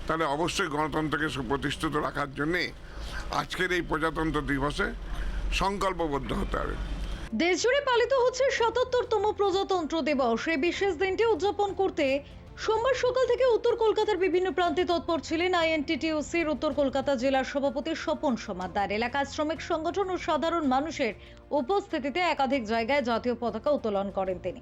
তাহলে অবশ্যই গণতন্ত্রকে সুপ্রতিষ্ঠিত রাখার জন্যে আজকের এই প্রজাতন্ত্র দিবসে সংকল্পবদ্ধ হতে হবে। দেশজুড়ে পালিত হচ্ছে ৭৭তম প্রজাতন্ত্র দিবস। এই বিশেষ দিনটি উদযাপন করতে সোমবার সকাল থেকে উত্তর কলকাতার বিভিন্ন প্রান্তে তৎপর ছিলেন আইএনটিটিইউসির উত্তর কলকাতা জেলার সভাপতি স্বপন সমাদ্দার। এলাকার শ্রমিক সংগঠন ও সাধারণ মানুষের উপস্থিতিতে একাধিক জায়গায় জাতীয় পতাকা উত্তোলন করেন তিনি।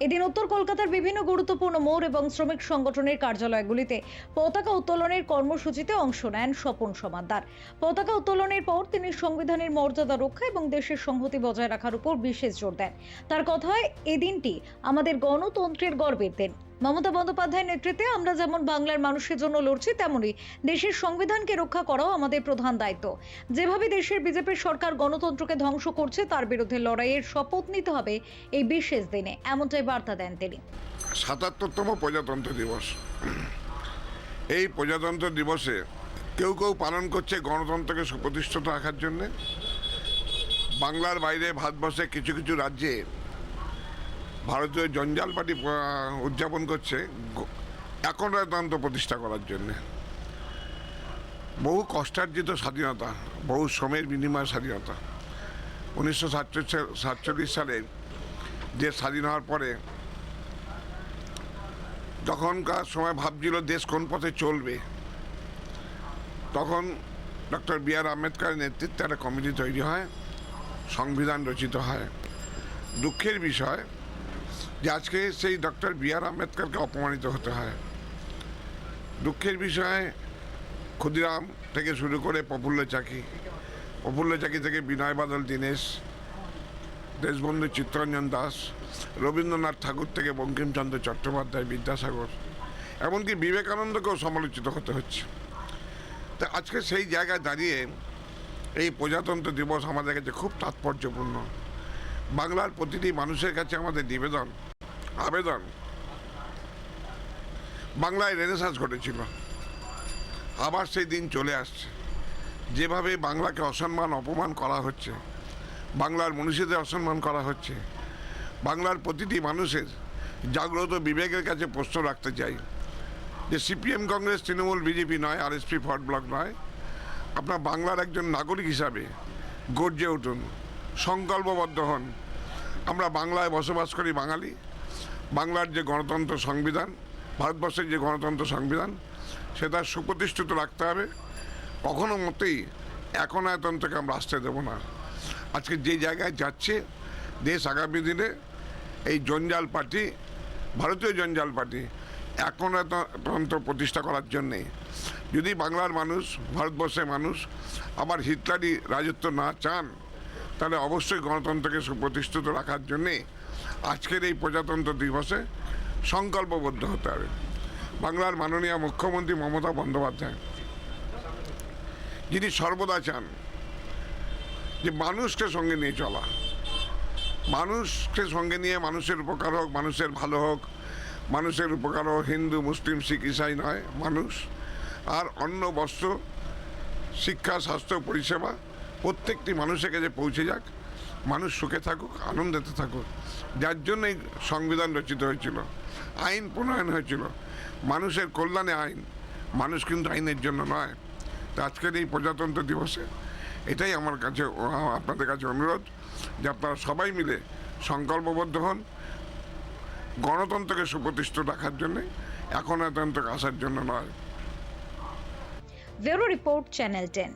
এদিন উত্তর কলকাতার বিভিন্ন গুরুত্বপূর্ণ মোড় এবং শ্রমিক সংগঠনের কার্যালয়গুলিতে পতাকা উত্তোলনের কর্মসূচিতে অংশ নেন স্বপন সমাদ্দার। পতাকা উত্তোলনের পর তিনি সংবিধানের মর্যাদা রক্ষা এবং দেশের সংহতি বজায় রাখার উপর বিশেষ জোর দেন। তার কথায় এই দিনটি আমাদের গণতন্ত্রের গর্বের দিন। মমতা বন্দ্যোপাধ্যায়ের নেতৃত্বে আমরা যেমন বাংলার মানুষের জন্য লড়ছি, তেমনি দেশের সংবিধানকে রক্ষা করাও আমাদের প্রধান দায়িত্ব। যেভাবে দেশের বিজেপির সরকার গণতন্ত্রকে ধ্বংস করছে, তার বিরুদ্ধে লড়াইয়ের শপথ নিতে হবে এই বিশেষ দিনে, এমনটাই বার্তা দেন তিনি। ৭৭তম প্রজাতন্ত্র দিবস। এই প্রজাতন্ত্র দিবসে কেউ কেউ পালন করছে গণতন্ত্রকে সুপ্রতিষ্ঠিত রাখার জন্যে। বাংলার বাইরে ভারতবর্ষে কিছু কিছু রাজ্যে ভারতীয় জঞ্জাল পার্টি উদযাপন করছে একনায়তন্ত্র প্রতিষ্ঠা করার জন্যে। বহু কষ্টার্জিত স্বাধীনতা, বহু শ্রমের বিনিময় স্বাধীনতা। 1947 সালে দেশ স্বাধীন হওয়ার পরে যখনকার সময় ভাবছিল দেশ কোন পথে চলবে, তখন ডক্টর বি আর আম্বেদকরের নেতৃত্বে একটা কমিটি তৈরি হয়, সংবিধান রচিত হয়। দুঃখের বিষয় যে আজকে সেই ডক্টর বি আর আম্বেদকরকে অপমানিত হতে হয়। দুঃখের বিষয় ক্ষুদিরাম থেকে শুরু করে প্রফুল্ল চাকি থেকে বিনয় বাদল দীনেশ, দেশবন্ধু চিত্তরঞ্জন দাস, রবীন্দ্রনাথ ঠাকুর থেকে বঙ্কিমচন্দ্র চট্টোপাধ্যায়, বিদ্যাসাগর, এমনকি বিবেকানন্দকেও সমালোচিত হতে হচ্ছে। তা আজকে সেই জায়গায় দাঁড়িয়ে এই প্রজাতন্ত্র দিবস আমাদের কাছে খুব তাৎপর্যপূর্ণ। বাংলার প্রতিটি মানুষের কাছে আমাদের আবেদন, বাংলায় রেনেসাঁস ঘটেছিল, আবার সেই দিন চলে আসছে। যেভাবে বাংলাকে অপমান করা হচ্ছে, বাংলার মনীষীদের অসম্মান করা হচ্ছে, বাংলার প্রতিটি মানুষের জাগ্রত বিবেকের কাছে প্রশ্ন রাখতে চাই যে সিপিএম, কংগ্রেস, তৃণমূল, বিজেপি নয়, আরএসপি, ফরওয়ার্ড ব্লক নয়, আপনার বাংলার একজন নাগরিক হিসাবে গর্জে উঠুন, সংকল্পবদ্ধ হন। আমরা বাংলায় বসবাস করি বাঙালি। বাংলার যে গণতন্ত্র সংবিধান, ভারতবর্ষের যে গণতন্ত্র সংবিধান, সেটা সুপ্রতিষ্ঠিত রাখতে হবে। কখনো মতেই একনায়তন্ত্রকে আমরা আসতে দেবো না। আজকে যে জায়গায় যাচ্ছে দেশ আগামী দিনে, এই জঞ্জাল পার্টি, ভারতীয় জঞ্জাল পার্টি একনায়তন্ত্র প্রতিষ্ঠা করার জন্যে, যদি বাংলার মানুষ, ভারতবর্ষের মানুষ আবার হিটলারি রাজত্ব না চান, তাহলে অবশ্যই গণতন্ত্রকে সুপ্রতিষ্ঠিত রাখার জন্যে আজকের এই প্রজাতন্ত্র দিবসে সংকল্পবদ্ধ হতে হবে। বাংলার মাননীয় মুখ্যমন্ত্রী মমতা বন্দ্যোপাধ্যায়, যিনি সর্বদা চান যে মানুষকে সঙ্গে নিয়ে চলা, মানুষকে সঙ্গে নিয়ে মানুষের উপকার হোক, মানুষের ভালো হোক, মানুষের উপকার হোক, হিন্দু, মুসলিম, শিখ, ইসাই নয়, মানুষ। আর অন্ন, বস্ত্র, শিক্ষা, স্বাস্থ্য পরিষেবা প্রত্যেকটি মানুষের কাছে পৌঁছে যাক, মানুষ সুখে থাকুক, আনন্দেতে থাকুক। যার জন্যই সংবিধান রচিত হয়েছিল, আইন প্রণয়ন হয়েছিল, মানুষের কল্যাণে আইন, মানুষ কিন্তু আইনের জন্য নয়। তো আজকের এই প্রজাতন্ত্র দিবসে এটাই আমার কাছে, আপনাদের কাছে অনুরোধ যে আপনারা সবাই মিলে সংকল্পবদ্ধ হন গণতন্ত্রকে সুপ্রতিষ্ঠিত রাখার জন্যে, একনায়তন্ত্রকে আসার জন্য নয়। Bureau report, channel 10।